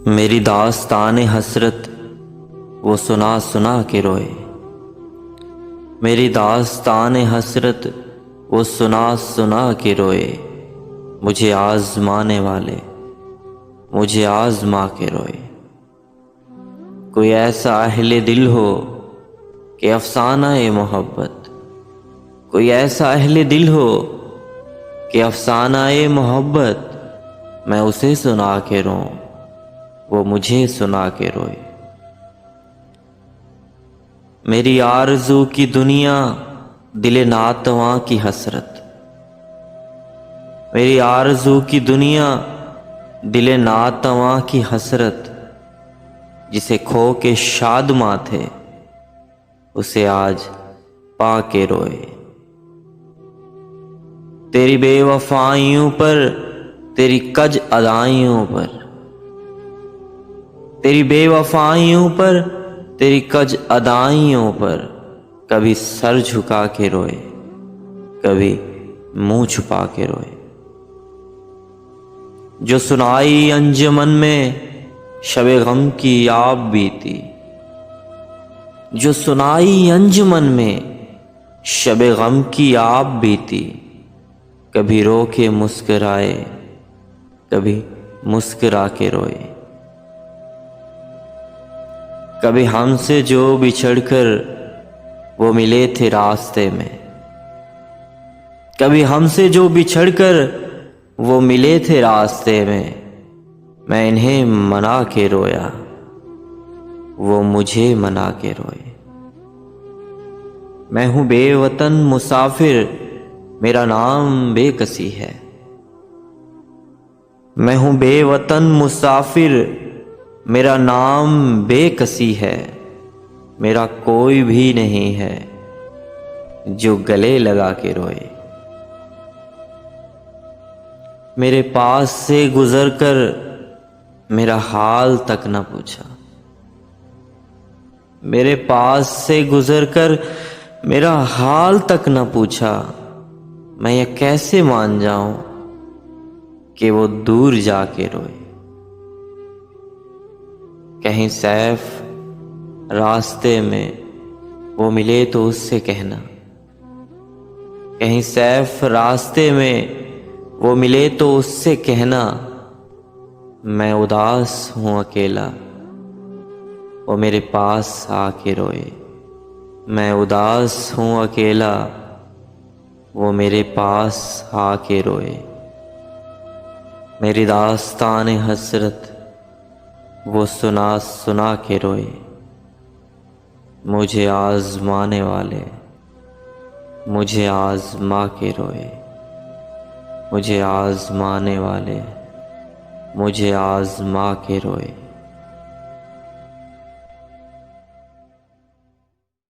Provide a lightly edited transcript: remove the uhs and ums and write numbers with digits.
मेरी दास्तान हसरत वो सुना सुना के रोए। मेरी दास्तान हसरत वो सुना सुना के रोए। मुझे आज़माने वाले मुझे आज़मा के रोए। कोई ऐसा अहले दिल हो कि अफसाना ए मोहब्बत, कोई ऐसा अहले दिल हो कि अफसाना ए मोहब्बत, मैं उसे सुना के रोऊं, वो मुझे सुना के रोए। मेरी आरज़ू की दुनिया दिले नातवां की हसरत, मेरी आरज़ू की दुनिया दिले नातवां की हसरत, जिसे खो के शादमां थे उसे आज पा के रोए। तेरी बेवफाइयों पर, तेरी कज अदाइयों पर, तेरी बेवफाइयों पर, तेरी कज अदाइयों पर कभी सर झुका के रोए, कभी मुंह छुपा के रोए। जो सुनाई अंजुमन में शबे गम की आप बीती, जो सुनाई अंजुमन में शबे गम की आप बीती, कभी रो के मुस्कराए, कभी मुस्करा के रोए। कभी हमसे जो बिछड़कर वो मिले थे रास्ते में, कभी हमसे जो बिछड़कर वो मिले थे रास्ते में, मैं इन्हें मना के रोया, वो मुझे मना के रोए। मैं हूं बेवतन मुसाफिर, मेरा नाम बेकसी है। मैं हूं बेवतन मुसाफिर, मेरा नाम बेकसी है। मेरा कोई भी नहीं है जो गले लगा के रोए। मेरे पास से गुजर कर मेरा हाल तक न पूछा, मेरे पास से गुजर कर मेरा हाल तक न पूछा। मैं ये कैसे मान जाऊं कि वो दूर जाके रोए। कहीं सैफ रास्ते में वो मिले तो उससे कहना, कहीं सैफ रास्ते में वो मिले तो उससे कहना, मैं उदास हूं अकेला, वो मेरे पास आके रोए। मैं उदास हूं अकेला, वो मेरे पास आके रोए। मेरी दास्तान हसरत वो सुना सुना के रोए। मुझे आज़माने वाले मुझे आज़मा के रोए। मुझे आज़माने वाले मुझे आज़मा के रोए।